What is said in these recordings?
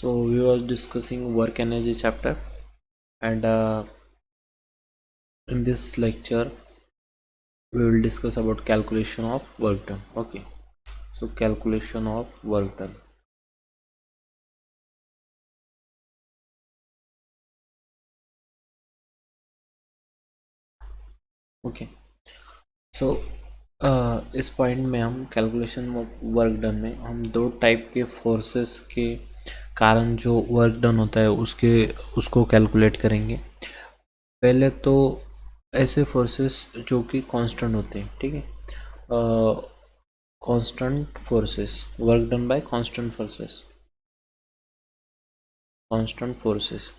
So we was discussing work energy chapter, and in this lecture we will discuss about calculation of work done. Okay, so calculation of work done. Okay, so इस point में हम calculation of work done में हम दो type के forces के कारण जो वर्क डन होता है उसको कैलकुलेट करेंगे। पहले तो ऐसे फोर्सेस जो कि कांस्टेंट होते हैं, ठीक है, constant forces, work done bye constant forces.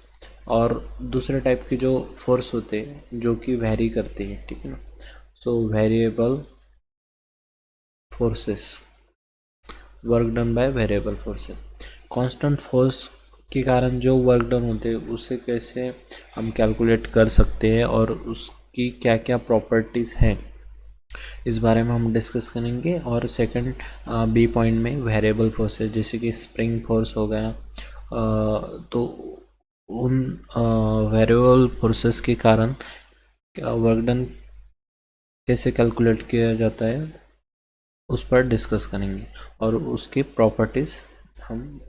और दूसरे टाइप के जो फोर्स होते हैं जो कि वेरी करते हैं, ठीक है ना, so variable forces, work done by variable forces. Constant force के कारण जो वर्क डन होते हैं उसे कैसे हम कैलकुलेट कर सकते हैं और उसकी क्या क्या प्रॉपर्टीज़ हैं, इस बारे में हम डिस्कस करेंगे। और सेकंड बी पॉइंट में वेरिएबल फोर्सेस जैसे कि स्प्रिंग फोर्स हो गया, तो उन वेरिएबल फोर्सेस के कारण वर्क डन कैसे कैलकुलेट किया जाता है उस पर डिस्कस करेंगे और उसकी प्रॉपर्टीज़ हम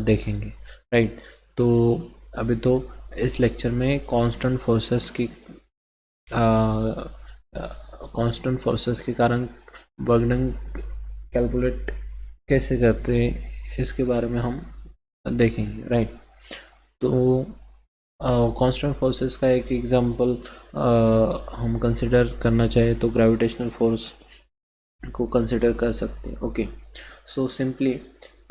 देखेंगे, राइट। तो अभी तो इस लेक्चर में कांस्टेंट फोर्सेस के कारण वर्क डन कैलकुलेट कैसे करते हैं इसके बारे में हम देखेंगे, राइट। तो कांस्टेंट फोर्सेस का एक एग्जांपल हम कंसिडर करना चाहे तो ग्रेविटेशनल फोर्स को कंसिडर कर सकते हैं। ओके, सो सिंपली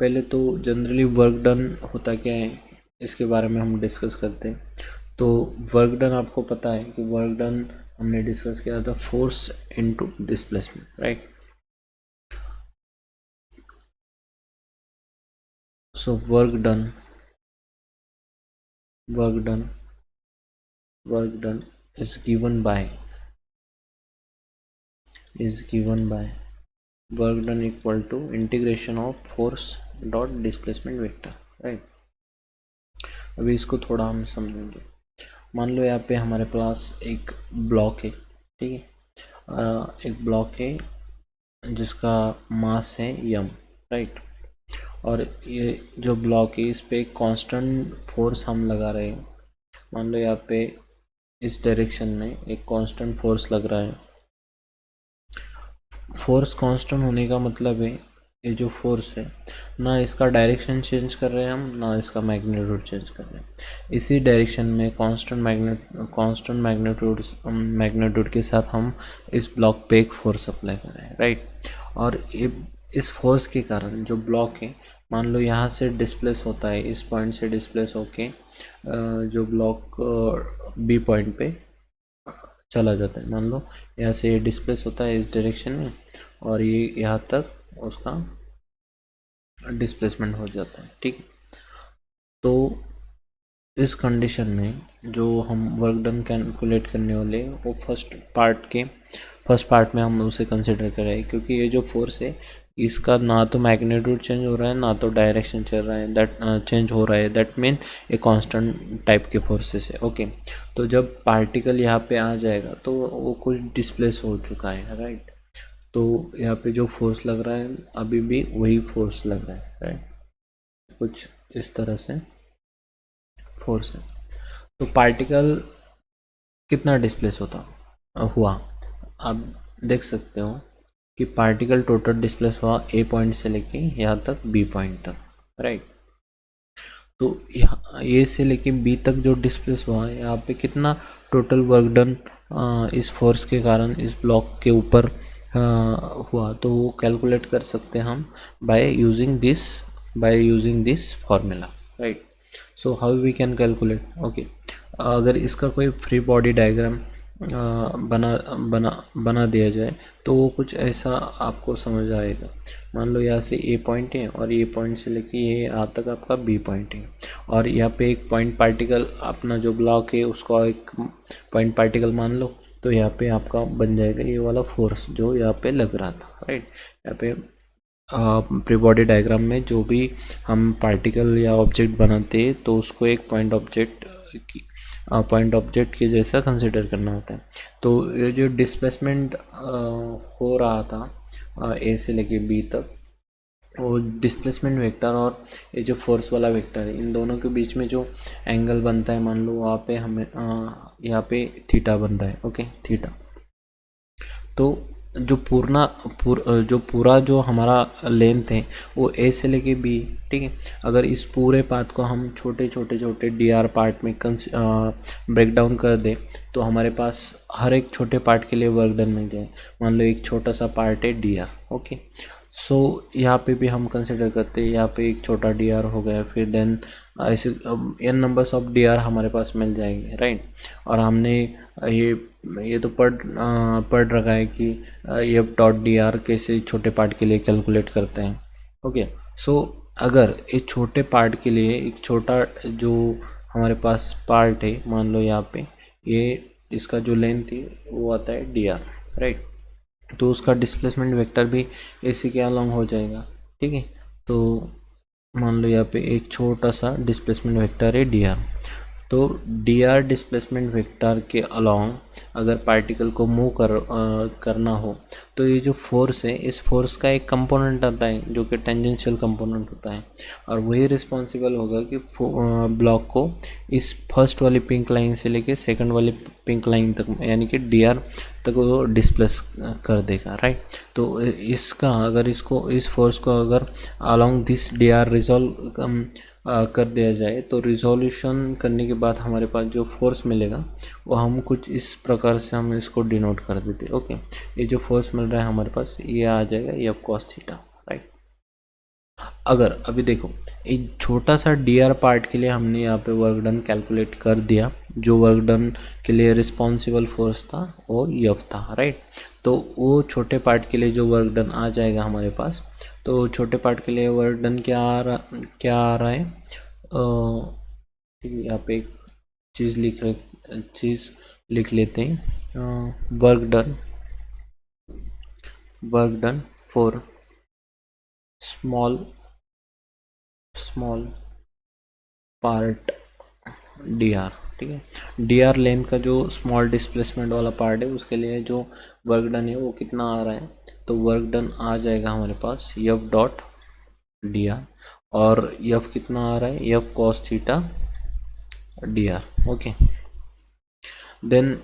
पहले तो जनरली वर्क डन होता क्या है इसके बारे में हम डिस्कस करते हैं। तो वर्क डन आपको पता है कि वर्क डन हमने डिस्कस किया था force into displacement, right. So work done is given by work done equal to integration of force dot displacement vector, right. अभी इसको थोड़ा हम समझेंगे। मान लो यहाँ पे हमारे पास एक ब्लॉक है, ठीक है, एक ब्लॉक है जिसका मास है यम, राइट। और ये जो ब्लॉक है इस पे कांस्टेंट फोर्स हम लगा रहे हैं। मान लो यहाँ पे इस डायरेक्शन में एक कांस्टेंट फोर्स लग रहा है। फोर्स कांस्टेंट होने का मतलब है ये जो फोर्स है ना इसका डायरेक्शन चेंज कर रहे हैं हम, ना इसका मैग्नीट्यूड चेंज कर रहे हैं। इसी डायरेक्शन में कांस्टेंट मैग्नीट्यूड के साथ हम इस ब्लॉक पे एक फोर्स अप्लाई कर रहे हैं, राइट। और ये इस फोर्स के कारण जो ब्लॉक है मान लो यहाँ से डिस्प्लेस होता है, इस पॉइंट से डिस्प्लेस होके जो ब्लॉक बी पॉइंट पे चला जाता है। मान लो यहाँ से ये डिस्प्लेस होता है इस डायरेक्शन में और ये यहाँ तक उसका डिस्प्लेसमेंट हो जाता है, ठीक। तो इस कंडीशन में जो हम वर्क डन कैलकुलेट करने वाले वो फर्स्ट पार्ट में हम उसे कंसिडर करें, क्योंकि ये जो फोर्स है इसका ना तो मैग्नीट्यूड चेंज हो रहा है ना तो डायरेक्शन चल रहा है, चेंज हो रहा है, दैट मीन ये कांस्टेंट टाइप के फोर्सेस है। ओके, तो जब पार्टिकल यहाँ पे आ जाएगा तो वो कुछ डिस्प्लेस हो चुका है, राइट। तो यहाँ पे जो फोर्स लग रहा है अभी भी वही फोर्स लग रहा है, राइट, कुछ इस तरह से फोर्स है। तो पार्टिकल कितना डिस्प्लेस हुआ आप देख सकते हो कि पार्टिकल टोटल डिस्प्लेस हुआ ए पॉइंट से लेके यहाँ तक बी पॉइंट तक, राइट। तो यहाँ ए से लेके बी तक जो डिस्प्लेस हुआ है यहाँ पे कितना टोटल वर्क डन इस फोर्स के कारण इस ब्लॉक के ऊपर हुआ, तो वो कैलकुलेट कर सकते हैं हम by using this formula, right. So how we can calculate. Okay, अगर इसका कोई फ्री बॉडी डायग्राम बना दिया जाए तो वो कुछ ऐसा आपको समझ आएगा। मान लो यहाँ से ए पॉइंट है और ये पॉइंट से लेके ये यहाँ तक आपका बी पॉइंट है और यहाँ पे एक पॉइंट पार्टिकल अपना जो ब्लॉक है उसको एक पॉइंट पार्टिकल मान लो, तो यहाँ पे आपका बन जाएगा ये वाला फोर्स जो यहाँ पे लग रहा था, राइट। यहाँ पे प्री बॉडी डायग्राम में जो भी हम पार्टिकल या ऑब्जेक्ट बनाते हैं तो उसको एक पॉइंट ऑब्जेक्ट के जैसा कंसिडर करना होता है। तो ये जो डिस्प्लेसमेंट हो रहा था ए से लेके बी तक, वो डिस्प्लेसमेंट वेक्टर और ये जो फोर्स वाला वेक्टर है, इन दोनों के बीच में जो एंगल बनता है, मान लो वहाँ पे हमें यहाँ पे थीटा बन रहा है, ओके थीटा। तो जो पूरा जो हमारा लेंथ है वो ए से लेके बी, ठीक है। अगर इस पूरे पाथ को हम छोटे छोटे छोटे डी आर पार्ट में ब्रेक डाउन कर दें तो हमारे पास हर एक छोटे पार्ट के लिए वर्क डन मिल जाए। मान लो एक छोटा सा पार्ट है डी आर, ओके। सो यहाँ पे भी हम कंसिडर करते हैं, यहाँ पे एक छोटा डी आर हो गया, फिर देन ऐसे n numbers of d r हमारे पास मिल जाएंगे, राइट। और हमने ये तो पढ़ रखा है कि एफ डॉट डी आर कैसे छोटे पार्ट के लिए कैलकुलेट करते हैं, ओके। सो अगर एक छोटे पार्ट के लिए एक छोटा जो हमारे पास पार्ट है, मान लो यहाँ पे ये इसका जो लेंथ है वो आता है डी आर, राइट। तो उसका डिस्प्लेसमेंट वेक्टर भी इसी के अलॉन्ग हो जाएगा, ठीक है। तो मान लो यहाँ पे एक छोटा सा डिस्प्लेसमेंट वेक्टर है डी आर। तो डी आर डिस्प्लेसमेंट वेक्टर के अलॉन्ग अगर पार्टिकल को मूव करना हो तो ये जो फोर्स है, इस फोर्स का एक कंपोनेंट आता है जो कि टेंजेंशियल कंपोनेंट होता है, और वही रिस्पॉन्सिबल होगा कि ब्लॉक को इस फर्स्ट वाली पिंक लाइन से लेके सेकंड वाली पिंक लाइन तक, यानी कि डी आर तक वो डिस्प्लेस कर देगा, राइट। तो इसका अगर इस फोर्स को अगर along this D R resolve कर दिया जाए तो रिजोल्यूशन करने के बाद हमारे पास जो फोर्स मिलेगा वो हम कुछ इस प्रकार से हम इसको डिनोट कर देते, ओके। ये जो फोर्स मिल रहा है हमारे पास ये आ जाएगा एफ कॉस थीटा, राइट। अगर अभी देखो एक छोटा सा डी आर पार्ट के लिए हमने यहाँ पे वर्क डन कैलकुलेट कर दिया, जो वर्क डन के लिए रिस्पॉन्सिबल फोर्स था वो एफ था, राइट। तो वो छोटे पार्ट के लिए जो वर्क डन आ जाएगा हमारे पास, तो छोटे पार्ट के लिए वर्क डन क्या आ रहा है, यहाँ पे एक चीज़ लिख लेते हैं, work done for small part D R, ठीक है। डी आर लेंथ का जो स्मॉल डिस्प्लेसमेंट वाला पार्ट है उसके लिए जो वर्क डन है वो कितना आ रहा है, तो वर्क डन आ जाएगा हमारे पास एफ डॉट डी आर, और एफ कितना आ रहा है, f cos theta d r, okay. Then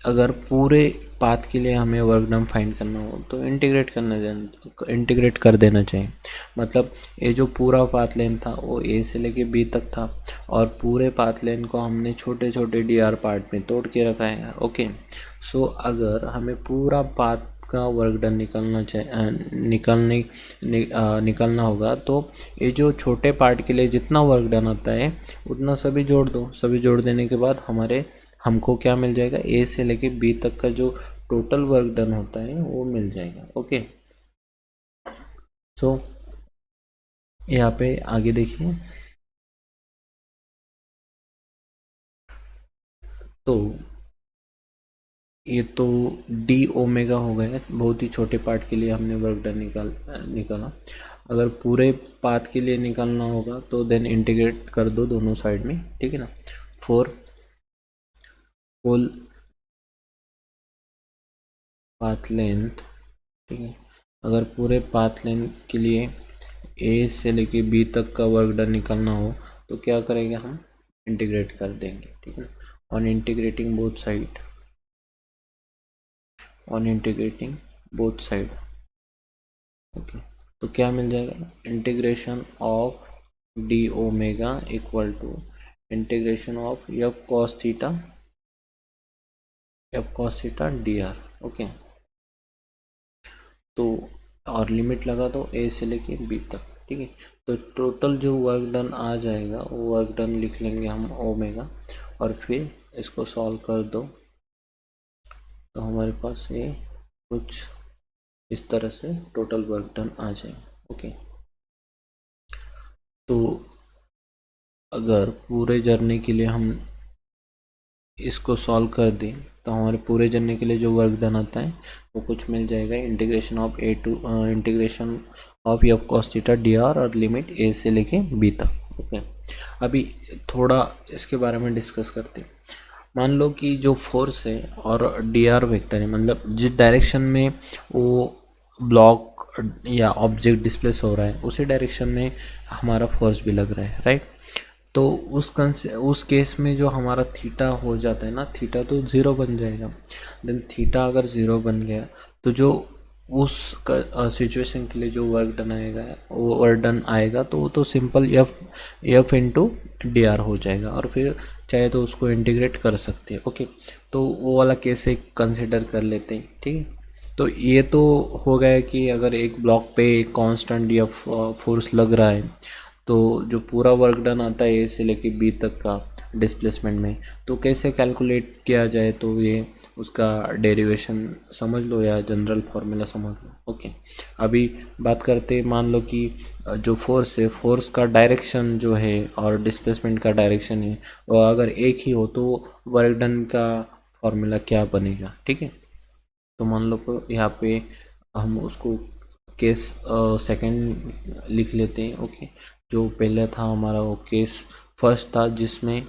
अगर पूरे पाथ के लिए हमें वर्क डन फाइंड करना हो तो इंटीग्रेट कर देना चाहिए। मतलब ये जो पूरा पाथ लेन था वो ए से लेके बी तक था, और पूरे पाथ लेन को हमने छोटे छोटे डी आर पार्ट में तोड़ के रखा है, ओके। सो अगर हमें पूरा पाथ का वर्क डन निकलना होगा तो ये जो छोटे पार्ट के लिए जितना वर्क डन आता है उतना सभी जोड़ दो। सभी जोड़ देने के बाद हमको क्या मिल जाएगा, ए से लेके बी तक का जो टोटल वर्क डन होता है वो मिल जाएगा, ओके। सो यहाँ पे आगे देखिए, तो ये तो डी ओमेगा हो गया, बहुत ही छोटे पार्ट के लिए हमने वर्क डन निकाला। अगर पूरे पाथ के लिए निकालना होगा तो देन इंटीग्रेट कर दो दोनों साइड में, ठीक है ना, फॉर होल पाथ लेंथ, ठीक है। अगर पूरे पाथ लेंथ के लिए ए से लेके बी तक का वर्क डन निकालना हो तो क्या करेंगे, हम इंटीग्रेट कर देंगे, ठीक है। On integrating both side, okay. तो क्या मिल जाएगा, integration of d omega equal to integration of f cos theta d r, okay. तो और लिमिट लगा दो ए से लेके बी तक, ठीक है। तो टोटल जो वर्क डन आ जाएगा वो वर्क डन लिख लेंगे हम ओमेगा, और फिर इसको सॉल्व कर दो तो हमारे पास ये कुछ इस तरह से टोटल वर्क डन आ जाएगा, ओके। तो अगर पूरे जर्नी के लिए हम इसको सॉल्व कर दें तो हमारे पूरे जर्नी के लिए जो वर्क डन आता है वो कुछ मिल जाएगा, integration of f cos theta d r और लिमिट ए से लेके बी तक। ओके, अभी थोड़ा इसके बारे में डिस्कस करते हैं। मान लो कि जो फोर्स है और डी आर वेक्टर है, मतलब जिस डायरेक्शन में वो ब्लॉक या ऑब्जेक्ट डिस्प्लेस हो रहा है उसी डायरेक्शन में हमारा फोर्स भी लग रहा है, राइट। तो उस केस में जो हमारा थीटा हो जाता है ना, थीटा तो ज़ीरो बन जाएगा। देन थीटा अगर ज़ीरो बन गया तो जो उस सिचुएशन के लिए जो वर्क डन आएगा, वो वर्क डन आएगा तो वो तो simple F into D R हो जाएगा, और फिर चाहे तो उसको इंटीग्रेट कर सकते हैं। ओके, तो वो वाला केस एक कंसिडर कर लेते हैं, ठीक है। तो ये तो हो गया कि अगर एक ब्लॉक पे एक कांस्टेंट या फोर्स लग रहा है तो जो पूरा वर्क डन आता है ए से लेके बी तक का डिस्प्लेसमेंट में, तो कैसे कैलकुलेट किया जाए, तो ये उसका डेरिवेशन समझ लो या जनरल फार्मूला समझ लो। ओके, अभी बात करते, मान लो कि जो फोर्स है, फोर्स का डायरेक्शन जो है और डिस्प्लेसमेंट का डायरेक्शन है वो अगर एक ही हो तो वर्क डन का फार्मूला क्या बनेगा, ठीक है। तो मान लो को यहाँ पे हम उसको केस सेकंड लिख लेते हैं। ओके, जो पहले था हमारा वो केस फर्स्ट था, जिसमें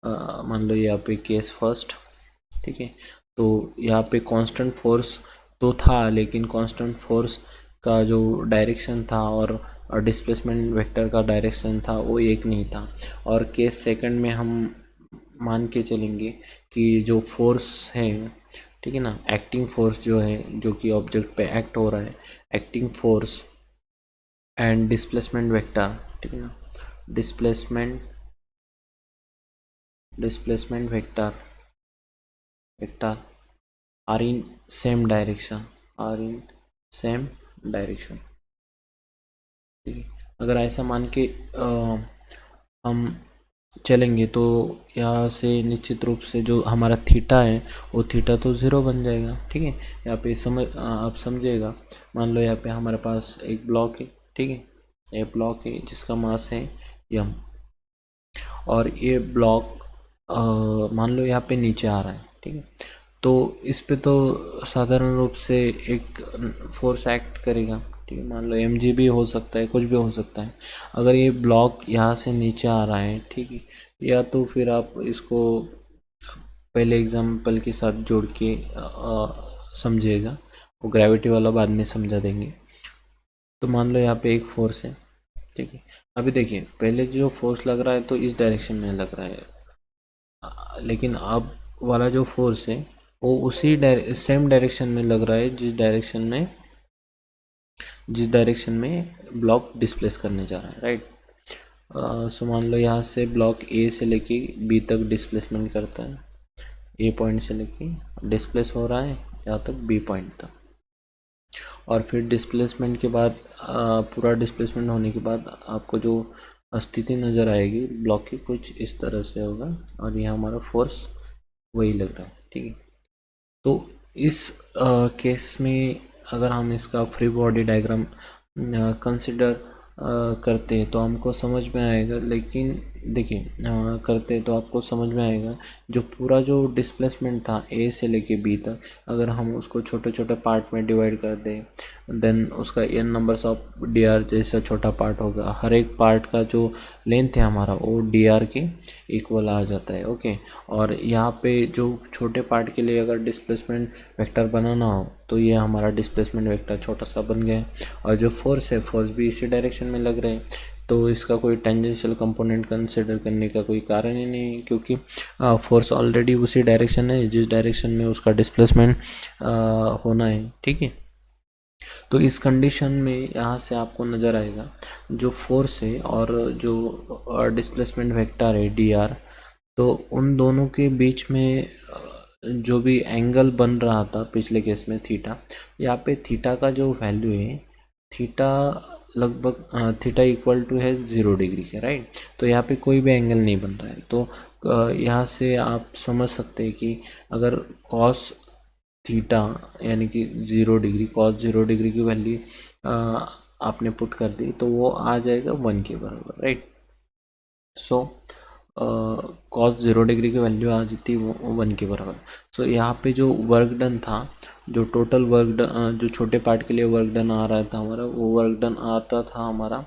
मान लो यहाँ पे केस फर्स्ट, ठीक है। तो यहाँ पे कांस्टेंट फोर्स तो था, लेकिन कांस्टेंट फोर्स का जो डायरेक्शन था और डिस्प्लेसमेंट वेक्टर का डायरेक्शन था वो एक नहीं था। और केस सेकंड में हम मान के चलेंगे कि जो फोर्स है, ठीक है ना, एक्टिंग फोर्स जो है, जो कि ऑब्जेक्ट पे एक्ट हो रहा है, acting force and displacement vector, ठीक है ना, displacement vector are in same direction, are in same direction, ठीक है। अगर ऐसा मान के हम चलेंगे तो यहाँ से निश्चित रूप से जो हमारा थीटा है वो थीटा तो ज़ीरो बन जाएगा, ठीक है। यहाँ पे आप समझिएगा, मान लो यहाँ पे हमारे पास एक ब्लॉक है, ठीक है, ये ब्लॉक है जिसका मास है यम, और ये ब्लॉक मान लो यहाँ पे नीचे आ रहा है, ठीक है। तो इस पे तो साधारण रूप से एक फोर्स एक्ट करेगा, ठीक है। मान लो एम जी भी हो सकता है, कुछ भी हो सकता है। अगर ये ब्लॉक यहाँ से नीचे आ रहा है, ठीक है, या तो फिर आप इसको पहले एग्जाम्पल के साथ जोड़ के समझिएगा, वो ग्रेविटी वाला बाद में समझा देंगे। तो मान लो यहाँ पे एक फोर्स है, ठीक है। अभी देखिए, पहले जो फोर्स लग रहा है तो इस डायरेक्शन में लग रहा है, लेकिन अब वाला जो फोर्स है वो उसी सेम डायरेक्शन में लग रहा है जिस डायरेक्शन में ब्लॉक डिस्प्लेस करने जा रहा है, राइट। सो मान लो यहाँ से ब्लॉक ए से लेके बी तक डिस्प्लेसमेंट करता है, ए पॉइंट से लेके डिस्प्लेस हो रहा है यहाँ तक बी पॉइंट तक, और फिर डिस्प्लेसमेंट के बाद पूरा डिस्प्लेसमेंट होने के बाद आपको जो स्थिति नज़र आएगी ब्लॉक की कुछ इस तरह से होगा, और यह हमारा फोर्स वही लग रहा है, ठीक है। तो इस केस में अगर हम इसका फ्री बॉडी डायग्राम कंसिडर करते हैं तो हमको समझ में आएगा, लेकिन देखिए करते हैं तो आपको समझ में आएगा जो पूरा जो डिस्प्लेसमेंट था ए से लेके बी तक, अगर हम उसको छोटे छोटे पार्ट में डिवाइड कर दें, देन उसका n numbers of d are जैसा छोटा पार्ट होगा, हर एक पार्ट का जो लेंथ है हमारा वो डी आर के इक्वल आ जाता है। ओके, और यहाँ पे जो छोटे पार्ट के लिए अगर डिस्प्लेसमेंट वेक्टर बनाना हो तो ये हमारा डिस्प्लेसमेंट वेक्टर छोटा सा बन गया है, और जो फोर्स है, फोर्स भी इसी डायरेक्शन में लग रहे हैं, तो इसका कोई टेंजेंशियल कंपोनेंट कंसिडर करने का कोई कारण ही नहीं है, क्योंकि फोर्स ऑलरेडी उसी डायरेक्शन है जिस डायरेक्शन में उसका डिस्प्लेसमेंट होना है, ठीक है। तो इस कंडीशन में यहाँ से आपको नज़र आएगा जो फोर्स है और जो डिस्प्लेसमेंट वेक्टर है डी आर, तो उन दोनों के बीच में जो भी एंगल बन रहा था पिछले केस में थीटा, यहाँ पे थीटा का जो वैल्यू है, थीटा लगभग थीटा इक्वल टू है 0 डिग्री के, राइट। तो यहाँ पे कोई भी एंगल नहीं बन रहा है, तो यहाँ से आप समझ सकते हैं कि अगर कॉस थीटा यानी कि 0 डिग्री, कॉस 0 डिग्री की वैल्यू आपने पुट कर दी तो वो आ जाएगा 1 के बराबर, राइट। सो कॉस 0 डिग्री की वैल्यू आ जाती है वो 1 के बराबर। सो यहाँ पे जो वर्क डन था, जो टोटल वर्क डन, जो छोटे पार्ट के लिए वर्क डन आ रहा था हमारा, वो वर्क डन आता था हमारा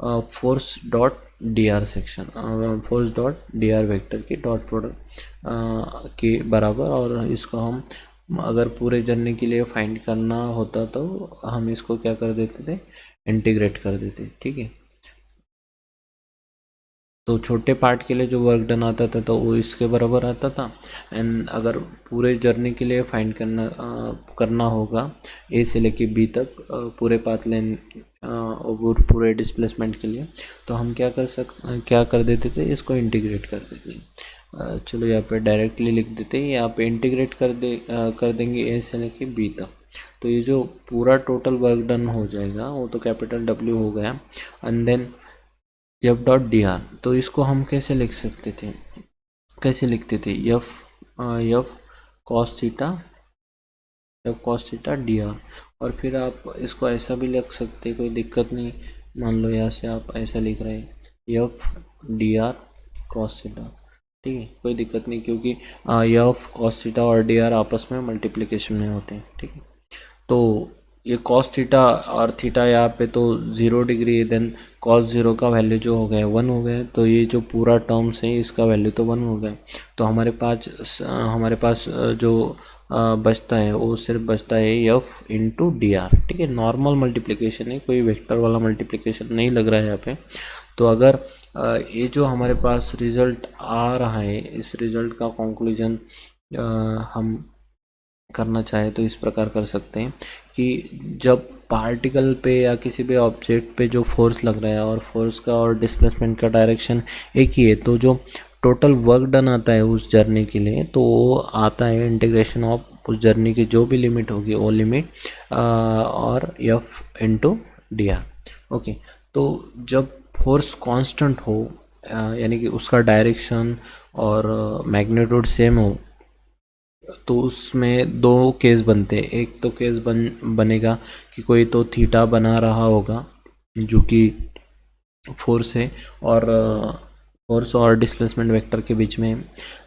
force dot d are section, force dot d are vector की डॉट प्रोडक्ट के बराबर। और इसको हम अगर पूरे जर्नी के लिए फाइंड करना होता तो हम इसको क्या कर देते थे, इंटीग्रेट कर देते। ठीक है, तो छोटे पार्ट के लिए जो वर्क डन आता था तो वो इसके बराबर आता था। एंड अगर पूरे जर्नी के लिए फाइंड करना होगा ए से लेके बी तक, पूरे पाथ लेन और पूरे डिस्प्लेसमेंट के लिए, तो हम क्या कर देते थे, इसको इंटीग्रेट कर देते थे। चलो यहाँ पे डायरेक्टली लिख देते हैं, यहाँ पे इंटीग्रेट कर देंगे ए से लेके बी तक। तो ये जो पूरा टोटल वर्क डन हो जाएगा वो तो कैपिटल डब्ल्यू हो गया। And then f dot d r, तो इसको हम कैसे लिखते थे, f cos theta d r. और फिर आप इसको ऐसा भी लिख सकते, कोई दिक्कत नहीं। मान लो यहाँ से आप ऐसा लिख रहे हैं F D R cos theta, ठीक है, कोई दिक्कत नहीं, क्योंकि एफ कॉस थीटा और डी आर आपस में मल्टीप्लिकेशन में होते हैं। ठीक है, तो ये कॉस थीटा और थीटा यहाँ पे तो 0 डिग्री, देन कॉस 0 का वैल्यू जो हो गया 1 हो गया, तो ये जो पूरा टर्म्स है इसका वैल्यू तो 1 हो गया। तो हमारे पास जो बचता है वो सिर्फ बचता है एफ इंटू डी आर। ठीक है, नॉर्मल मल्टीप्लिकेशन है, कोई वेक्टर वाला मल्टीप्लिकेशन नहीं लग रहा है यहाँ पे। तो अगर ये जो हमारे पास रिजल्ट आ रहा है, इस रिजल्ट का कंक्लूजन हम करना चाहे तो इस प्रकार कर सकते हैं कि जब पार्टिकल पे या किसी भी ऑब्जेक्ट पे जो फोर्स लग रहा है और फोर्स का और डिस्प्लेसमेंट का डायरेक्शन एक ही है, तो जो टोटल वर्क डन आता है उस जर्नी के लिए, तो वो आता है इंटीग्रेशन ऑफ उस जर्नी की जो भी लिमिट होगी वो लिमिट और F into D r. Okay, तो जब फोर्स कांस्टेंट हो, यानी कि उसका डायरेक्शन और मैग्नीट्यूड सेम हो, तो उसमें दो केस बनते हैं। एक तो केस बनेगा कि कोई तो थीटा बना रहा होगा जो कि फोर्स है, और फोर्स और डिस्प्लेसमेंट वेक्टर के बीच में।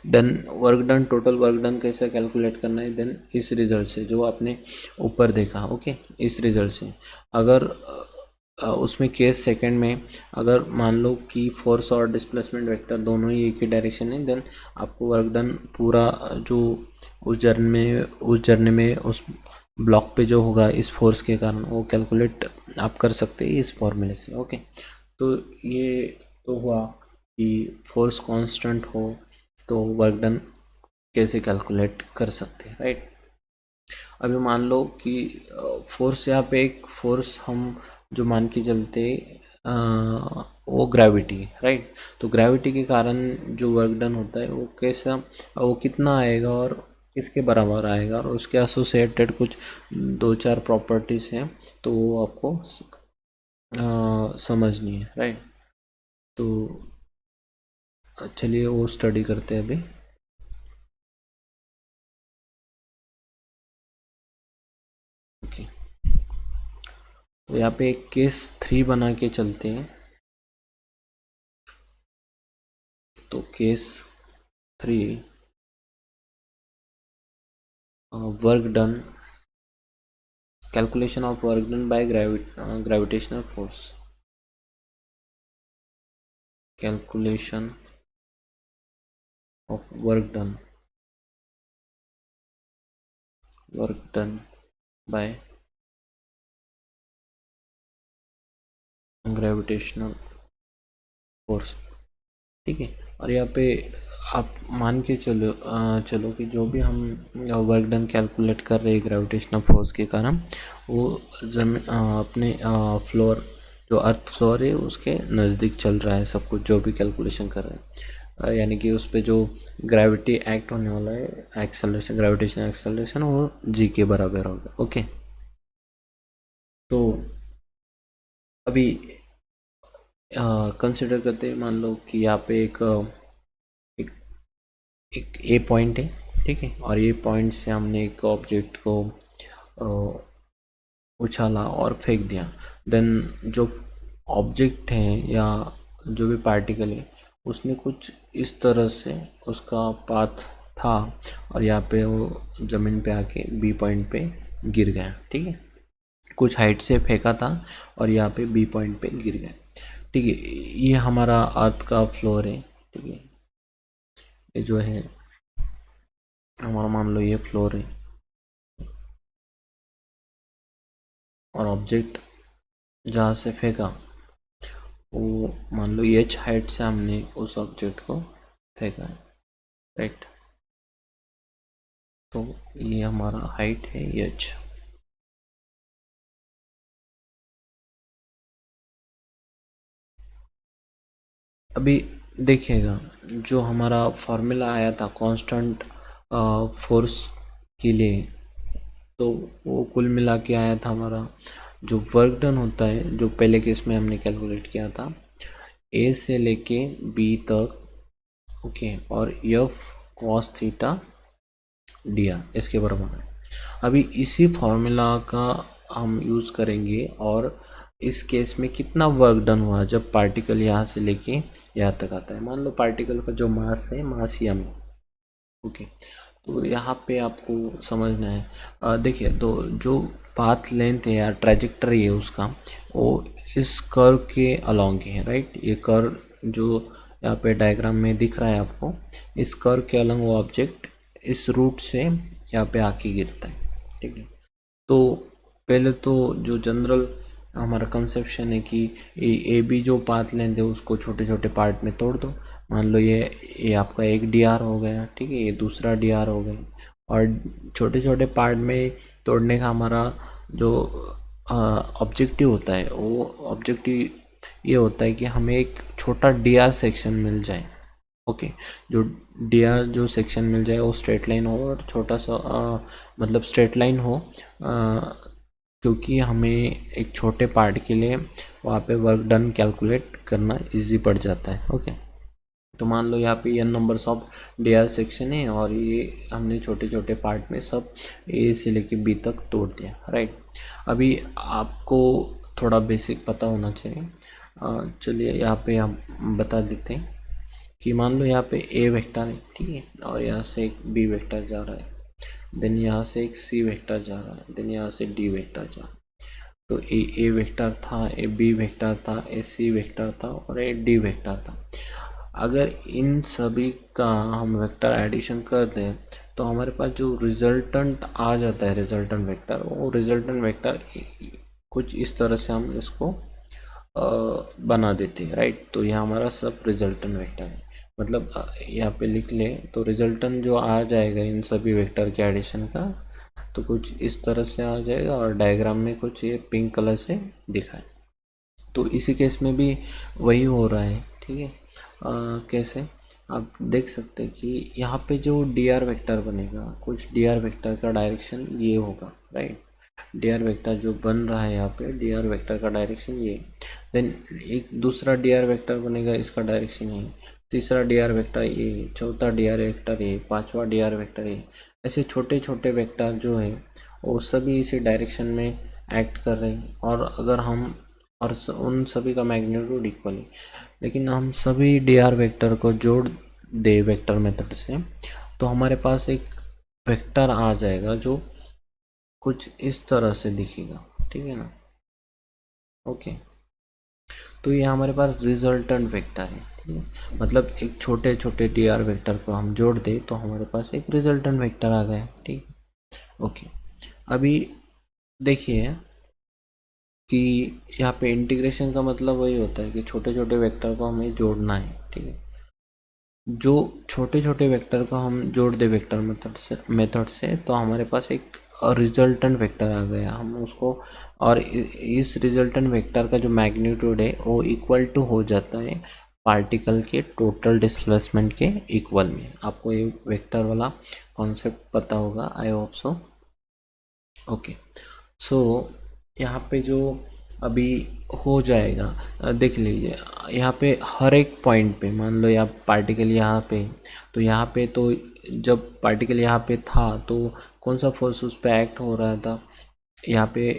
Then work done, total work done कैसे कैलकुलेट करना है, देन इस रिजल्ट से जो आपने ऊपर देखा, ओके, इस रिजल्ट से अगर उसमें केस सेकंड में अगर मान लो कि फोर्स और डिस्प्लेसमेंट वेक्टर दोनों ही एक ही डायरेक्शन है, देन आपको वर्क डन पूरा जो उस जर्नी में उस ब्लॉक पे जो होगा इस फोर्स के कारण, वो कैलकुलेट आप कर सकते हैं इस फॉर्मूले से। ओके, तो ये तो हुआ कि फोर्स कांस्टेंट हो तो वर्क डन कैसे कैलकुलेट कर सकते हैं, राइट। अभी मान लो कि फोर्स, यहाँ पे एक फोर्स हम जो मान के चलते वो ग्रेविटी, राइट। तो ग्रेविटी के कारण जो वर्क डन होता है वो कितना आएगा और किसके बराबर आएगा, और उसके एसोसिएटेड कुछ 2-4 प्रॉपर्टीज़ हैं, तो वो आपको समझनी है, राइट। तो चलिए वो स्टडी करते हैं अभी। ओके, तो यहाँ पे एक केस 3 बना के चलते हैं। तो case 3, work done, calculation of work done by gravitational force, calculation of work done by gravitational force. ठीक है, और यहाँ पे आप मान के चलो कि जो भी हम वर्क डन कैलकुलेट कर रहे हैं ग्रेविटेशनल फोर्स के कारण, वो अपने फ्लोर, जो अर्थ फ्लोर है उसके नज़दीक चल रहा है सब कुछ, जो भी कैलकुलेशन कर रहे हैं, यानी कि उस पर जो ग्रेविटी एक्ट होने वाला है, एक्सेलरेशन, ग्रेविटेशन एक्सेलरेशन, वो जी के बराबर होगा। ओके, तो अभी कंसिडर करते हैं, मान लो कि यहाँ पे एक ए पॉइंट है, ठीक है, और ये पॉइंट से हमने एक ऑब्जेक्ट को उछाला और फेंक दिया। देन जो ऑब्जेक्ट है या जो भी पार्टिकल है उसने कुछ इस तरह से उसका पाथ था और यहाँ पे वो ज़मीन पे आके बी पॉइंट पे गिर गया, ठीक है। कुछ हाइट से फेंका था और यहाँ पे बी पॉइंट पे गिर गया, ठीक है। ये हमारा अर्थ का फ्लोर है, ठीक है। ये जो है हमारा, मान लो ये फ्लोर है और ऑब्जेक्ट जहाँ से फेंका वो, मान लो एच हाइट से हमने उस ऑब्जेक्ट को फेंका है, राइट। तो ये हमारा हाइट है एच। अभी देखिएगा, जो हमारा फॉर्मूला आया था कांस्टेंट फोर्स के लिए, तो वो कुल मिला के आया था हमारा जो वर्क डन होता है, जो पहले केस में हमने कैलकुलेट किया था, ए से लेके बी तक, ओके, और F cos theta d are इसके बराबर है। अभी इसी फॉर्मूला का हम यूज़ करेंगे और इस केस में कितना वर्क डन हुआ जब पार्टिकल यहाँ से लेके यहाँ तक आता है। मान लो पार्टिकल का जो मास है, मास एम, ओके। तो यहाँ पे आपको समझना है, देखिए, तो जो पाथ लेंथ है या ट्रैजेक्टरी है उसका, वो इस कर्व के अलोंग है, राइट। ये कर्व जो यहाँ पे डायग्राम में दिख रहा है आपको, इस कर्व के अलोंग वो ऑब्जेक्ट इस रूट से यहाँ पे आके गिरता है, ठीक है। तो पहले तो जो जनरल हमारा कंसेप्शन है कि ए बी जो पाथ लेंथ है उसको छोटे छोटे पार्ट में तोड़ दो। मान लो ये आपका एक डी आर हो गया, ठीक है, ये दूसरा डी आर हो गया। और छोटे छोटे पार्ट में तोड़ने का हमारा जो ऑब्जेक्टिव होता है, वो ऑब्जेक्टिव ये होता है कि हमें एक छोटा डी आर सेक्शन मिल जाए, ओके। जो डी आर जो सेक्शन मिल जाए वो स्ट्रेट लाइन हो और छोटा सा मतलब स्ट्रेट लाइन हो, क्योंकि हमें एक छोटे पार्ट के लिए वहाँ पे वर्क डन कैलकुलेट करना इजी पड़ जाता है, ओके। तो मान लो यहाँ पे n numbers of d are section है और ये हमने छोटे छोटे पार्ट में सब ए से लेके बी तक तोड़ दिया, राइट। अभी आपको थोड़ा बेसिक पता होना चाहिए। चलिए यहाँ पे हम बता देते हैं कि मान लो यहाँ पे ए वेक्टर है, ठीक है, और यहाँ से एक बी वेक्टर जा रहा है, देन यहाँ से एक सी वेक्टर जा रहा है, देन यहाँ से डी वेक्टर जा रहा है। तो ए वेक्टर था, ए बी वेक्टर था, ए सी वेक्टर था और ए डी वेक्टर था। अगर इन सभी का हम वेक्टर एडिशन कर दें तो हमारे पास जो रिजल्टेंट आ जाता है, रिजल्टेंट वेक्टर, वो रिजल्टेंट वेक्टर कुछ इस तरह से हम इसको बना देते हैं, राइट। तो यह हमारा सब रिजल्टेंट वेक्टर है। मतलब यहाँ पे लिख ले तो रिजल्टेंट जो आ जाएगा इन सभी वेक्टर के एडिशन का, तो कुछ इस तरह से आ जाएगा और डायग्राम में कुछ ये पिंक कलर से दिखा है। तो इसी केस में भी वही हो रहा है, ठीक है। कैसे आप देख सकते हैं कि यहाँ पे जो डी आर वेक्टर बनेगा, कुछ डी आर वेक्टर का डायरेक्शन ये होगा, राइट। डी आर वेक्टर जो बन रहा है यहाँ पे, डी आर वेक्टर का डायरेक्शन ये, देन एक दूसरा डी आर वेक्टर बनेगा, इसका डायरेक्शन ये, तीसरा डी आर वेक्टर ये, चौथा डी आर वेक्टर ये, पांचवा डी आर वेक्टर ये। ऐसे छोटे छोटे वेक्टर जो है वो सभी इसी डायरेक्शन में एक्ट कर रहे हैं। और अगर हम और उन सभी का मैग्नीट्यूड इक्वल है, लेकिन हम सभी डी आर वेक्टर को जोड़ दे वेक्टर मेथड से, तो हमारे पास एक वेक्टर आ जाएगा जो कुछ इस तरह से दिखेगा, ठीक है ना, ओके। तो ये हमारे पास रिजल्टेंट वेक्टर है, ठीक है। मतलब एक छोटे छोटे डी आर वेक्टर को हम जोड़ दे तो हमारे पास एक रिजल्टेंट वेक्टर आ गया, ठीक, ओके। अभी देखिए कि यहाँ पे इंटीग्रेशन का मतलब वही होता है कि छोटे छोटे वेक्टर को हमें जोड़ना है, ठीक है। जो छोटे छोटे वेक्टर को हम जोड़ दे वेक्टर मेथड से तो हमारे पास एक रिजल्टेंट वेक्टर आ गया, हम उसको, और इस रिजल्टेंट वेक्टर का जो मैग्नीट्यूड है वो इक्वल टू हो जाता है पार्टिकल के टोटल डिस्प्लेसमेंट के इक्वल में। आपको ये वेक्टर वाला कॉन्सेप्ट पता होगा, आई होप सो, ओके। सो यहाँ पे जो अभी हो जाएगा, देख लीजिए यहाँ पे हर एक पॉइंट पे, मान लो यहाँ पार्टिकल यहाँ पे, तो यहाँ पे तो जब पार्टिकल यहाँ पे था तो कौन सा फोर्स उस पर एक्ट हो रहा था, यहाँ पे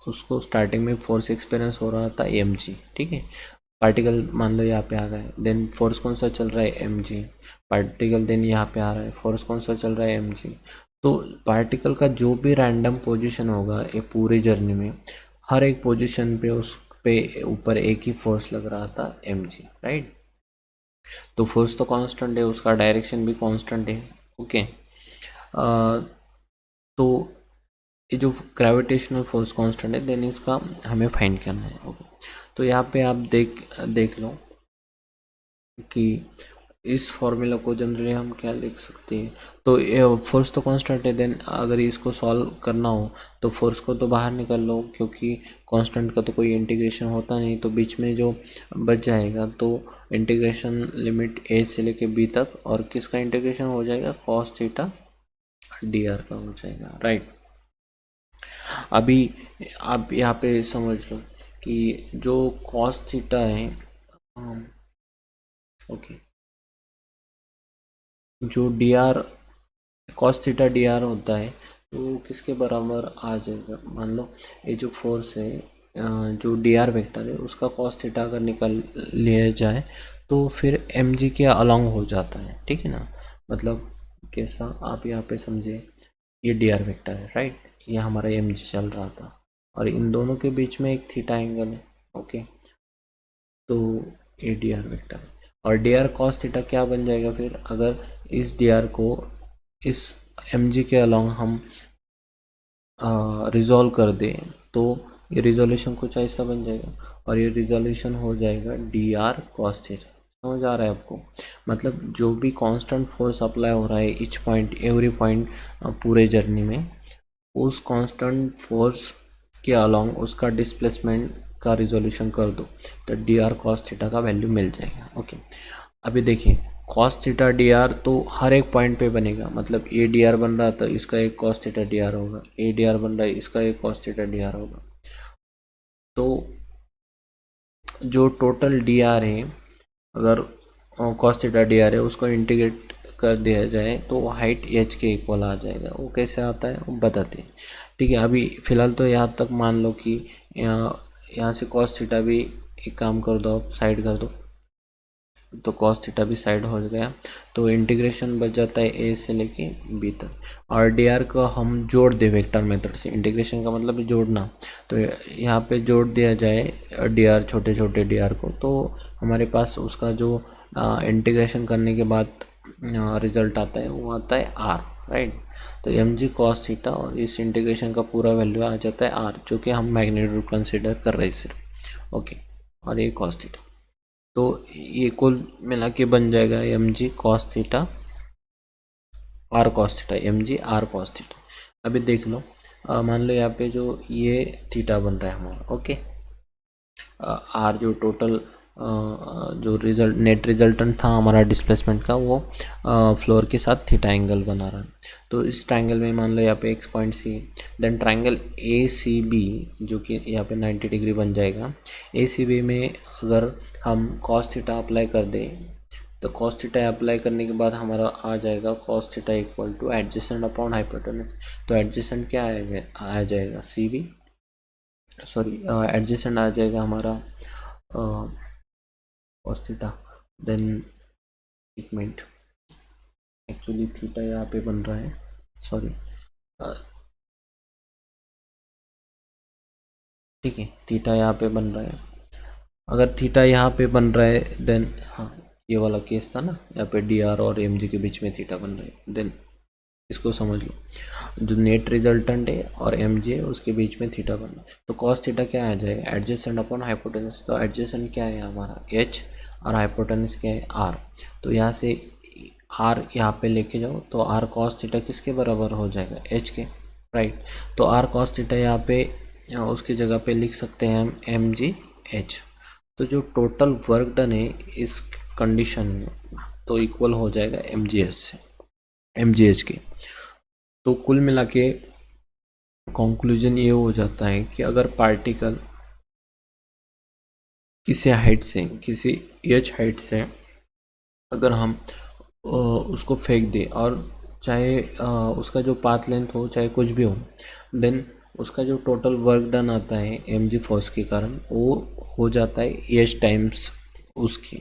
उसको स्टार्टिंग में फोर्स एक्सपीरियंस हो रहा था mg, ठीक है। पार्टिकल मान लो यहाँ पे आ गए, देन फोर्स कौन सा चल रहा है, एम जी। पार्टिकल देन यहाँ पे आ रहा है, फोर्स कौन सा चल रहा है, एम जी। तो पार्टिकल का जो भी रैंडम पोजीशन होगा ये पूरी जर्नी में, हर एक पोजीशन पे उस पे ऊपर एक ही फोर्स लग रहा था, एम जी, राइट। तो फोर्स तो कांस्टेंट है, उसका डायरेक्शन भी कांस्टेंट है, ओके। तो ये जो ग्रेविटेशनल फोर्स कांस्टेंट है, देन इसका हमें फाइंड करना है, ओके। तो यहाँ पे आप देख लो कि इस फॉर्मूला को जनरली हम क्या लिख सकते हैं। तो फोर्स तो कांस्टेंट है, देन अगर इसको सॉल्व करना हो तो फोर्स को तो बाहर निकाल लो, क्योंकि कांस्टेंट का तो कोई इंटीग्रेशन होता नहीं, तो बीच में जो बच जाएगा तो इंटीग्रेशन लिमिट ए से लेके बी तक, और किसका इंटीग्रेशन हो जाएगा, कॉस थीटा डी आर का हो जाएगा, राइट। अभी आप यहाँ पे समझ लो कि जो कॉस थीटा है, ओके, जो D R cos theta d are होता है तो किसके बराबर आ जाएगा, मान लो ये जो फोर्स है, जो डी आर वेक्टर है उसका कॉस थीटा अगर निकाल लिया जाए तो फिर एम जी के अलॉन्ग हो जाता है, ठीक है ना। मतलब कैसा, आप यहाँ पे समझे, ये डी आर वेक्टर है, राइट, ये हमारा एम जी चल रहा था और इन दोनों के बीच में एक थीटा एंगल है, ओके। तो ये डी आर वेक्टर है और डी आर कॉस थीटा क्या बन जाएगा फिर, अगर इस डी आर को इस एम जी के अलॉन्ग हम रिजॉल्व कर दें तो ये रिजोल्यूशन कुछ ऐसा बन जाएगा, और ये रिजोल्यूशन हो जाएगा डी आर कॉस थीटा। समझ आ रहा है आपको, मतलब जो भी कांस्टेंट फोर्स अप्लाई हो रहा है ईच पॉइंट एवरी पॉइंट पूरे जर्नी में, उस कांस्टेंट फोर्स के अलॉन्ग उसका डिस्प्लेसमेंट का रिजोल्यूशन कर दो तो डी आर कॉस थीटा का वैल्यू मिल जाएगा, ओके। अभी देखिए कॉस थीटा डी आर तो हर एक पॉइंट पे बनेगा, मतलब ए डी आर बन रहा तो इसका एक कॉस थीटा डी आर होगा, ए डी आर बन रहा है इसका एक कॉस थीटा डी आर होगा। तो जो टोटल डी आर है, अगर कॉस थीटा डी आर है उसको इंटीग्रेट कर दिया जाए तो हाइट एच के इक्वल आ जाएगा। वो कैसे आता है वो बताते हैं, ठीक है। अभी फ़िलहाल तो यहाँ तक मान लो कि यहाँ से कॉस थीटा भी एक काम कर दो, आप साइड कर दो, तो कॉस थीटा भी साइड हो गया, तो इंटीग्रेशन बच जाता है ए से लेके बी तक। और डी आर को हम जोड़ दे वेक्टर मेथड से, इंटीग्रेशन का मतलब है जोड़ना, तो यहाँ पे जोड़ दिया जाए डी आर, छोटे छोटे डी आर को, तो हमारे पास उसका जो इंटीग्रेशन करने के बाद रिजल्ट आता है वो आता है आर, राइट। तो एम जी कॉस थीटा और इस इंटीग्रेशन का पूरा वैल्यू आ जाता है आर, जो कि हम मैग्नीट्यूड कंसिडर कर रहे हैं सिर्फ, ओके। और ये कॉस थीटा, तो ये कुल मिला के बन जाएगा m g cos theta r cos theta, m g r cos theta. अभी देख लो, मान लो यहाँ पे जो ये थीटा बन रहा है हमारा, ओके। आर जो टोटल जो रिजल्ट नेट रिजल्टेंट था हमारा डिस्प्लेसमेंट का, वो फ्लोर के साथ थीटा एंगल बना रहा है। तो इस ट्रायंगल में मान लो यहाँ पे X point C, then triangle A C B जो कि यहाँ पे 90 डिग्री बन जाएगा। ए सी बी में अगर हम कॉस थीटा अप्लाई कर दें तो कॉस थीटा अप्लाई करने के बाद हमारा आ जाएगा cos theta equal two adjacent upon hypotenuse. तो एडजेसेंट क्या आ जाएगा सी बी, सॉरी एडजेसेंट आ जाएगा हमारा कॉस थीटा, देन एक मिनट, एक्चुअली थीटा यहाँ पे बन रहा है, सॉरी, ठीक है, थीटा यहाँ पे बन रहा है। अगर थीटा यहाँ पे बन रहा है देन, हाँ ये वाला केस था ना, यहाँ पे डी आर और एम जी के बीच में थीटा बन रहा है, देन इसको समझ लो, जो नेट रिजल्टेंट है और एम जी है उसके बीच में थीटा बन रहा है। तो कॉस थीटा क्या आ जाएगा, एडजेसेंट अपॉन हाइपोटेनस। तो एडजेसेंट क्या है हमारा एच और हाइपोटेनस क्या है आर। तो यहाँ से आर यहाँ पे लेके जाओ तो आर कॉस थीटा किसके बराबर हो जाएगा, एच के, राइट। तो आर कॉस थीटा यहाँ पे उसकी जगह पे लिख सकते हैं हम एम जी एच। तो जो टोटल वर्क डन है इस कंडीशन में तो इक्वल हो जाएगा एम जी एच से, एम जी एच के। तो कुल मिला के कंक्लूजन ये हो जाता है कि अगर पार्टिकल किसी हाइट से, किसी एच हाइट से अगर हम उसको फेंक दें, और चाहे उसका जो पाथ लेंथ हो चाहे कुछ भी हो, देन उसका जो टोटल वर्क डन आता है mg फोर्स के कारण वो हो जाता है एच टाइम्स उसके,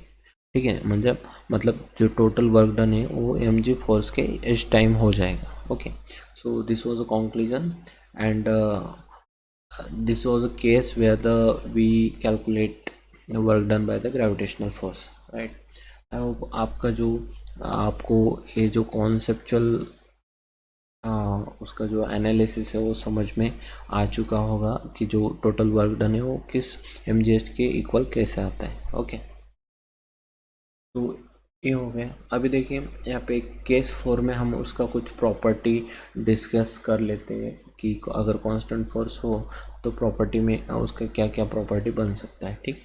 ठीक है। मतलब जो टोटल वर्क डन है वो mg फोर्स के एच टाइम हो जाएगा। Okay, so this was a conclusion and this was a case where we calculate the work done by the gravitational force, right? I hope आपका जो आपको ये जो कॉन्सेप्चुअल उसका जो एनालिसिस है वो समझ में आ चुका होगा कि जो टोटल वर्क डन है वो किस mgh के इक्वल कैसे आता है। ओके, तो ये हो गया। अभी देखिए यहाँ पे केस 4 में हम उसका कुछ प्रॉपर्टी डिस्कस कर लेते हैं कि अगर कांस्टेंट फोर्स हो तो प्रॉपर्टी में उसका क्या क्या प्रॉपर्टी बन सकता है, ठीक।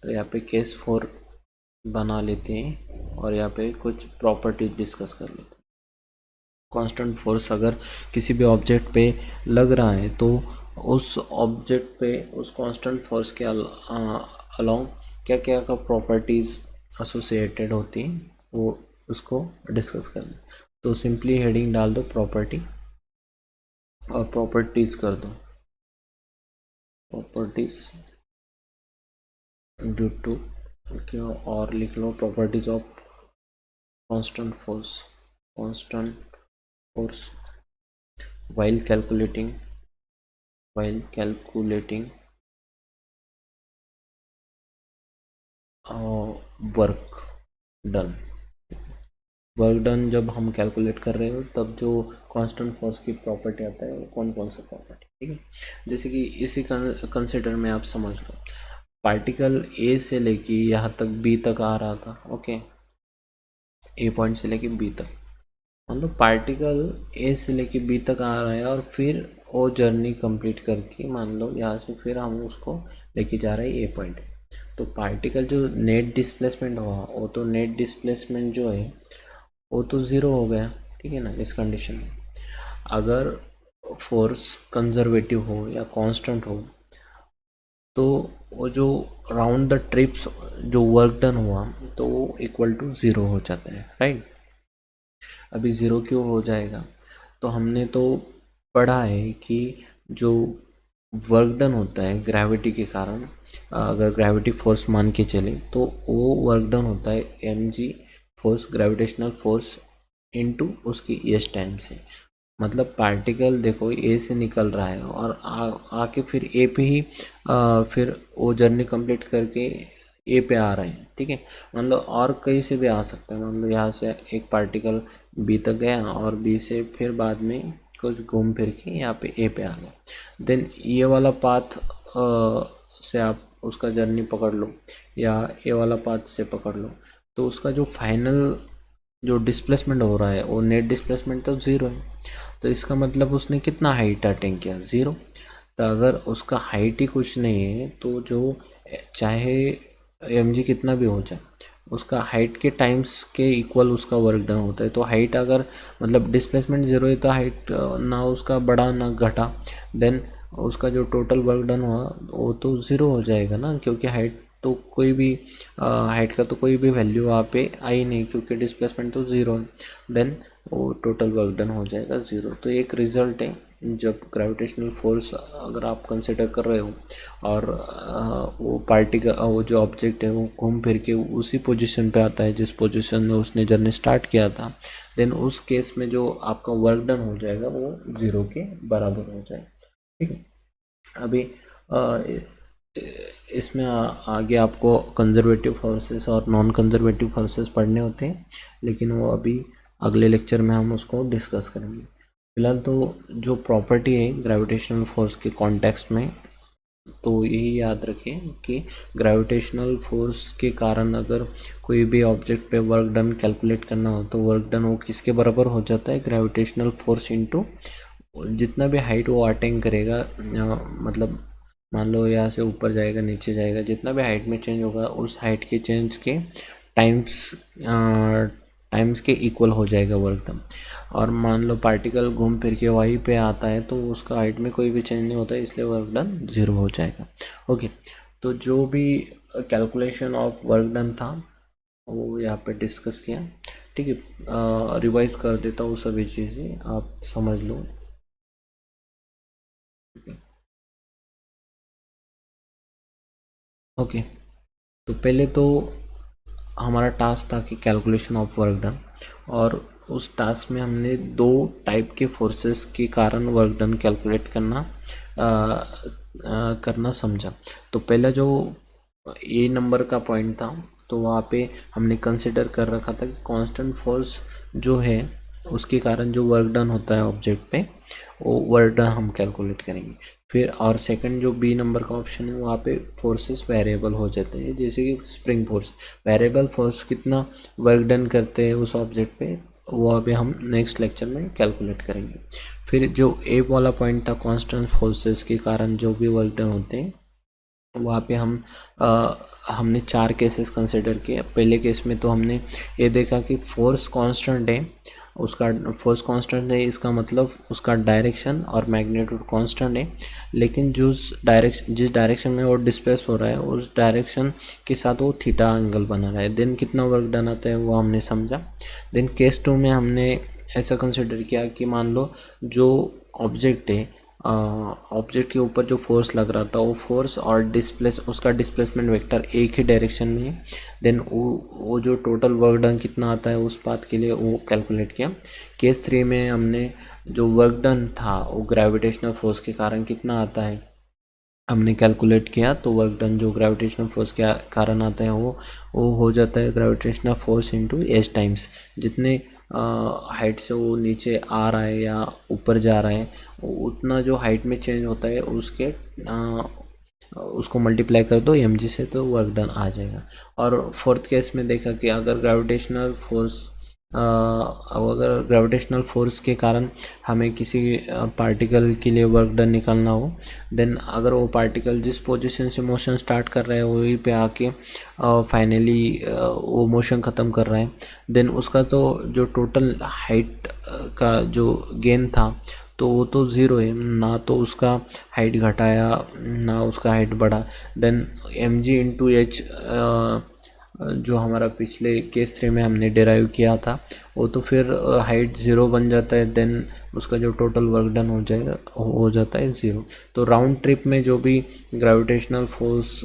तो यहाँ पे केस 4 बना लेते हैं और यहाँ पे कुछ प्रॉपर्टीज डिस्कस कर लेते हैं। कांस्टेंट फोर्स अगर किसी भी ऑब्जेक्ट पे लग रहा है तो उस ऑब्जेक्ट पे उस कांस्टेंट फोर्स के अलोंग क्या क्या का प्रॉपर्टीज़ एसोसिएटेड होती हैं वो उसको डिस्कस कर लें। तो सिंपली हेडिंग डाल दो प्रॉपर्टी और प्रॉपर्टीज़ कर दो प्रॉपर्टीज़ ड्यू टू, और लिख लो properties of constant force while calculating work done जब हम कैलकुलेट कर रहे हो तब जो कांस्टेंट फोर्स की प्रॉपर्टी आता है वो कौन कौन सा प्रॉपर्टी, ठीक है। जैसे कि इसी कंसिडर में आप समझ लो पार्टिकल ए से लेके यहाँ तक बी तक आ रहा था। ओके, ए पॉइंट से लेके बी तक, मान लो पार्टिकल ए से लेके बी तक आ रहा है और फिर वो जर्नी कंप्लीट करके मान लो यहाँ से फिर हम उसको लेके जा रहे हैं ए पॉइंट। तो पार्टिकल जो नेट डिस्प्लेसमेंट हुआ वो तो नेट डिस्प्लेसमेंट जो है वो तो ज़ीरो हो गया, ठीक है ना। इस कंडीशन में अगर फोर्स कंजर्वेटिव हो या कांस्टेंट हो तो वो जो राउंड द ट्रिप्स जो वर्क डन हुआ तो वो इक्वल टू ज़ीरो हो जाता है, राइट। अभी ज़ीरो क्यों हो जाएगा, तो हमने तो पढ़ा है कि जो वर्क डन होता है ग्रेविटी के कारण, अगर ग्रेविटी फोर्स मान के चले तो वो वर्क डन होता है mg force gravitational force into उसकी एस टाइम से। मतलब पार्टिकल देखो ए से निकल रहा है और आके फिर ए पे ही फिर वो जर्नी कंप्लीट करके ए पे आ रहे हैं, ठीक है। मान लो और कहीं से भी आ सकता है, मान लो यहाँ से एक पार्टिकल बी तक गया और बी से फिर बाद में कुछ घूम फिर के यहाँ पे ए पे आ गया, देन ये वाला पाथ से आप उसका जर्नी पकड़ लो या ए वाला पाथ से पकड़ लो तो उसका जो फाइनल जो डिस्प्लेसमेंट हो रहा है वो नेट डिस्प्लेसमेंट तो ज़ीरो है। तो इसका मतलब उसने कितना हाइट अटेन किया, ज़ीरो। तो अगर उसका हाइट ही कुछ नहीं है तो जो चाहे mg कितना भी हो जाए उसका हाइट के टाइम्स के इक्वल उसका वर्क डन होता है। तो हाइट अगर मतलब डिस्प्लेसमेंट ज़ीरो है तो हाइट ना उसका बढ़ा ना घटा, देन उसका जो टोटल वर्क डन हुआ वो तो ज़ीरो हो जाएगा ना, क्योंकि हाइट तो कोई भी हाइट का तो कोई भी वैल्यू वहाँ पे आई नहीं क्योंकि डिस्प्लेसमेंट तो ज़ीरो है, देन वो टोटल वर्क डन हो जाएगा ज़ीरो। तो एक रिजल्ट है जब ग्रेविटेशनल फोर्स अगर आप कंसिडर कर रहे हो और वो पार्टिकल वो जो ऑब्जेक्ट है वो घूम फिर के उसी पोजीशन पे आता है जिस पोजीशन में उसने जर्नी स्टार्ट किया था, देन उस केस में जो आपका वर्क डन हो जाएगा वो ज़ीरो के बराबर हो जाएगा, ठीक है। अभी इसमें आगे आपको कंजर्वेटिव फोर्सेस और नॉन कंजर्वेटिव फोर्सेस पढ़ने होते हैं, लेकिन वो अभी अगले लेक्चर में हम उसको डिस्कस करेंगे। फिलहाल तो जो प्रॉपर्टी है ग्रेविटेशनल फोर्स के कॉन्टेक्स्ट में तो यही याद रखें कि ग्रेविटेशनल फोर्स के कारण अगर कोई भी ऑब्जेक्ट पे वर्क डन कैलकुलेट करना हो तो वर्क डन वो किसके बराबर हो जाता है, ग्रेविटेशनल फोर्स इनटू जितना भी हाइट वो अटेन करेगा, मतलब मान लो यहाँ से ऊपर जाएगा नीचे जाएगा, जितना भी हाइट में चेंज होगा उस हाइट के चेंज के टाइम्स के इक्वल हो जाएगा वर्क डन। और मान लो पार्टिकल घूम फिर के वहीं पे आता है तो उसका हाइट में कोई भी चेंज नहीं होता इसलिए वर्क डन ज़ीरो हो जाएगा। ओके, तो जो भी कैलकुलेशन ऑफ वर्क डन था वो यहाँ पे डिस्कस किया, ठीक है। रिवाइज कर देता हूँ सभी चीज़ें, आप समझ लो। ओके, तो पहले तो हमारा टास्क था कि कैलकुलेशन ऑफ वर्क डन, और उस टास्क में हमने दो टाइप के फोर्सेस के कारण वर्क डन कैलकुलेट करना समझा। तो पहला जो ए नंबर का पॉइंट था, तो वहाँ पे हमने कंसिडर कर रखा था कि कांस्टेंट फोर्स जो है उसके कारण जो वर्क डन होता है ऑब्जेक्ट पे, वो वर्क डन हम कैलकुलेट करेंगे। फिर और सेकंड जो बी नंबर का ऑप्शन है, वहाँ पे फोर्सेस वेरिएबल हो जाते हैं, जैसे कि स्प्रिंग फोर्स। वेरिएबल फोर्स कितना वर्क डन करते हैं उस ऑब्जेक्ट पे, वो अभी हम नेक्स्ट लेक्चर में कैलकुलेट करेंगे। फिर जो ए वाला पॉइंट था, कांस्टेंट फोर्सेस के कारण जो भी वर्क डन होते हैं, वहाँ पे हमने चार केसेस कंसिडर किए। पहले केस में तो हमने ये देखा कि फोर्स कांस्टेंट है, उसका फोर्स कांस्टेंट है, इसका मतलब उसका डायरेक्शन और मैग्नीट्यूड कांस्टेंट है, लेकिन जिस डायरेक्शन में वो डिस्प्लेस हो रहा है, उस डायरेक्शन के साथ वो थीटा एंगल बना रहा है। देन कितना वर्क डन आता है वो हमने समझा। देन केस 2 में हमने ऐसा कंसिडर किया कि मान लो जो ऑब्जेक्ट है, ऑब्जेक्ट के ऊपर जो फोर्स लग रहा था, वो फोर्स और उसका डिस्प्लेसमेंट वेक्टर एक ही डायरेक्शन में है। देन वो जो टोटल वर्क डन कितना आता है उस पाथ के लिए वो कैलकुलेट किया। केस 3 में हमने जो वर्क डन था वो ग्रेविटेशनल फोर्स के कारण कितना आता है हमने कैलकुलेट किया। तो वर्क डन जो ग्रेविटेशनल फोर्स के कारण आता है वो हो जाता है gravitational force into S times. जितने हाइट से वो नीचे आ रहा है या ऊपर जा रहा है, उतना जो हाइट में चेंज होता है उसको मल्टीप्लाई कर दो mg से, तो वर्क डन आ जाएगा। और फोर्थ केस में देखा कि अगर ग्रेविटेशनल फोर्स के कारण हमें किसी पार्टिकल के लिए वर्क डन निकालना हो, देन अगर वो पार्टिकल जिस पोजीशन से मोशन स्टार्ट कर रहा है वहीं पे आके फाइनली वो मोशन ख़त्म कर रहा है, देन उसका तो जो टोटल हाइट का जो गेन था, तो वो तो ज़ीरो है ना, तो उसका हाइट घटाया ना उसका हाइट बढ़ा। Then m g into h जो हमारा पिछले केस 3 में हमने डिराइव किया था, वो तो फिर हाइट ज़ीरो बन जाता है। देन उसका जो टोटल वर्क डन हो जाता है ज़ीरो। तो राउंड ट्रिप में जो भी ग्रेविटेशनल फोर्स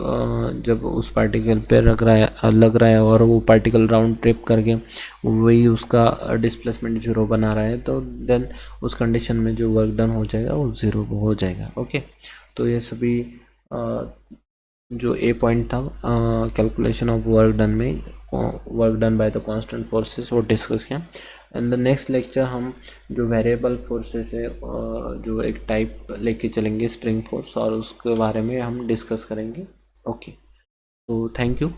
जब उस पार्टिकल पे लग रहा है और वो पार्टिकल राउंड ट्रिप करके वही उसका डिस्प्लेसमेंट ज़ीरो बना रहा है, तो देन उस कंडीशन में जो वर्क डन हो जाएगा वो ज़ीरो हो जाएगा। ओके, तो ये सभी जो ए पॉइंट था कैलकुलेशन ऑफ वर्क डन में, work done by the constant forces, वो डिस्कस किया। इन द नेक्स्ट लेक्चर हम जो वेरिएबल फोर्सेस है जो एक टाइप लेके चलेंगे स्प्रिंग फोर्स, और उसके बारे में हम डिस्कस करेंगे। ओके, तो थैंक यू।